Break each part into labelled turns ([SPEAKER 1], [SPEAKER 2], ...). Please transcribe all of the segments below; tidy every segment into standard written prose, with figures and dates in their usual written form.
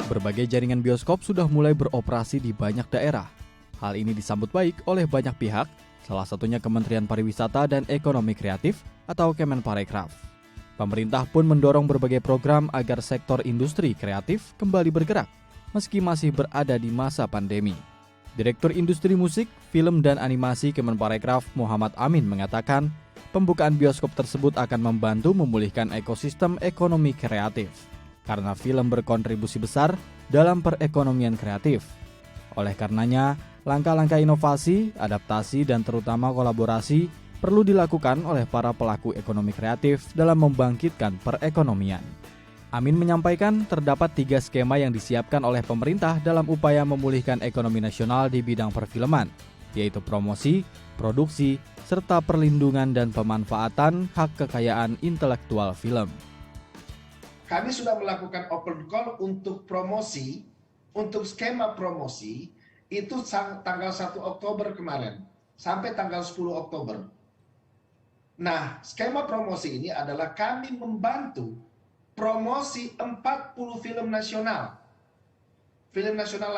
[SPEAKER 1] Berbagai jaringan bioskop sudah mulai beroperasi di banyak daerah. Hal ini disambut baik oleh banyak pihak, salah satunya Kementerian Pariwisata dan Ekonomi Kreatif atau Kemenparekraf. Pemerintah pun mendorong berbagai program agar sektor industri kreatif kembali bergerak, meski masih berada di masa pandemi. Direktur Industri Musik, Film dan Animasi Kemenparekraf Muhammad Amin mengatakan, pembukaan bioskop tersebut akan membantu memulihkan ekosistem ekonomi kreatif, karena film berkontribusi besar dalam perekonomian kreatif. Oleh karenanya, langkah-langkah inovasi, adaptasi, dan terutama kolaborasi perlu dilakukan oleh para pelaku ekonomi kreatif dalam membangkitkan perekonomian. Amin menyampaikan terdapat 3 skema yang disiapkan oleh pemerintah dalam upaya memulihkan ekonomi nasional di bidang perfilman, yaitu promosi, produksi, serta perlindungan dan pemanfaatan hak kekayaan intelektual film.
[SPEAKER 2] Kami sudah melakukan open call untuk promosi, untuk skema promosi, itu tanggal 1 Oktober kemarin, sampai tanggal 10 Oktober. Nah, skema promosi ini adalah kami membantu promosi 40 film nasional. Film nasional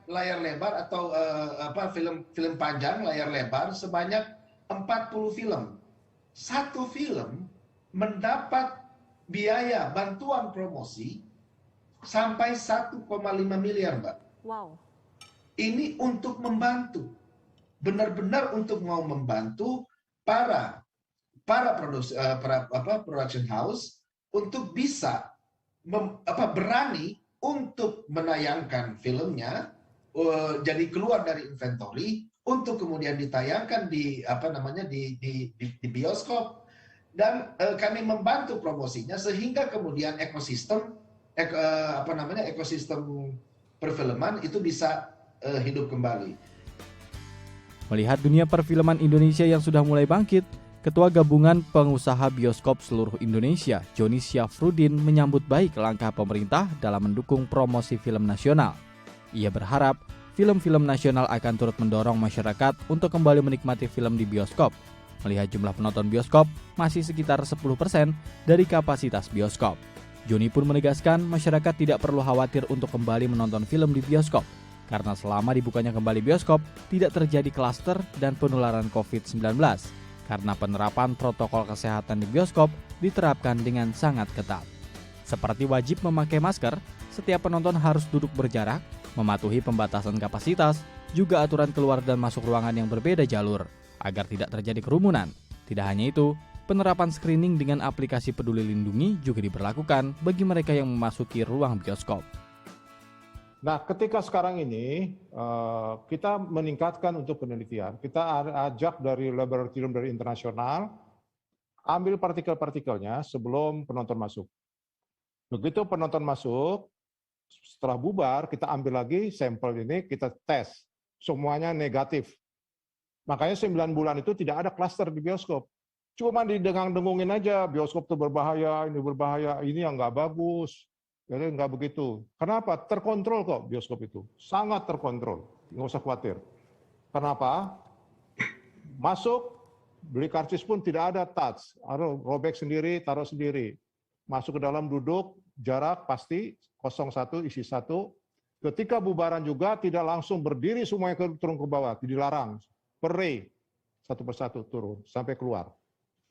[SPEAKER 2] layar lebar atau film panjang layar lebar sebanyak 40 film. Satu film mendapat biaya bantuan promosi sampai 1,5 miliar, Mbak.
[SPEAKER 3] Wow.
[SPEAKER 2] Ini untuk membantu, benar-benar untuk mau membantu para production house untuk bisa berani untuk menayangkan filmnya, jadi keluar dari inventory untuk kemudian ditayangkan di bioskop. Dan kami membantu promosinya sehingga kemudian ekosistem perfilman itu bisa hidup kembali.
[SPEAKER 1] Melihat dunia perfilman Indonesia yang sudah mulai bangkit, Ketua Gabungan Pengusaha Bioskop Seluruh Indonesia, Joni Syafruddin, menyambut baik langkah pemerintah dalam mendukung promosi film nasional. Ia berharap film-film nasional akan turut mendorong masyarakat untuk kembali menikmati film di bioskop. Melihat jumlah penonton bioskop masih sekitar 10% dari kapasitas bioskop. Joni pun menegaskan masyarakat tidak perlu khawatir untuk kembali menonton film di bioskop, karena selama dibukanya kembali bioskop tidak terjadi klaster dan penularan COVID-19, karena penerapan protokol kesehatan di bioskop diterapkan dengan sangat ketat. Seperti wajib memakai masker, setiap penonton harus duduk berjarak, mematuhi pembatasan kapasitas, juga aturan keluar dan masuk ruangan yang berbeda jalur, agar tidak terjadi kerumunan. Tidak hanya itu, penerapan screening dengan aplikasi Peduli Lindungi juga diberlakukan bagi mereka yang memasuki ruang bioskop.
[SPEAKER 4] Nah, ketika sekarang ini kita meningkatkan untuk penelitian, kita ajak dari laboratorium dari internasional, ambil partikel-partikelnya sebelum penonton masuk. Begitu penonton masuk, setelah bubar, kita ambil lagi sampel ini, kita tes. Semuanya negatif. Makanya 9 bulan itu tidak ada klaster di bioskop. Cuma didengang-dengungin aja, bioskop itu berbahaya, ini yang nggak bagus. Jadi nggak begitu. Kenapa? Terkontrol kok bioskop itu. Sangat terkontrol. Nggak usah khawatir. Kenapa? Masuk, beli karcis pun tidak ada touch. Robek sendiri, taruh sendiri. Masuk ke dalam, duduk, jarak pasti, 01, isi 1. Ketika bubaran juga tidak langsung berdiri semuanya turun ke bawah, dilarang. Per satu persatu turun sampai keluar.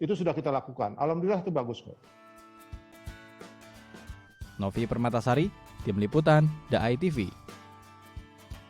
[SPEAKER 4] Itu sudah kita lakukan. Alhamdulillah itu bagus kok.
[SPEAKER 1] Novi Permatasari, Tim Liputan, The ITV.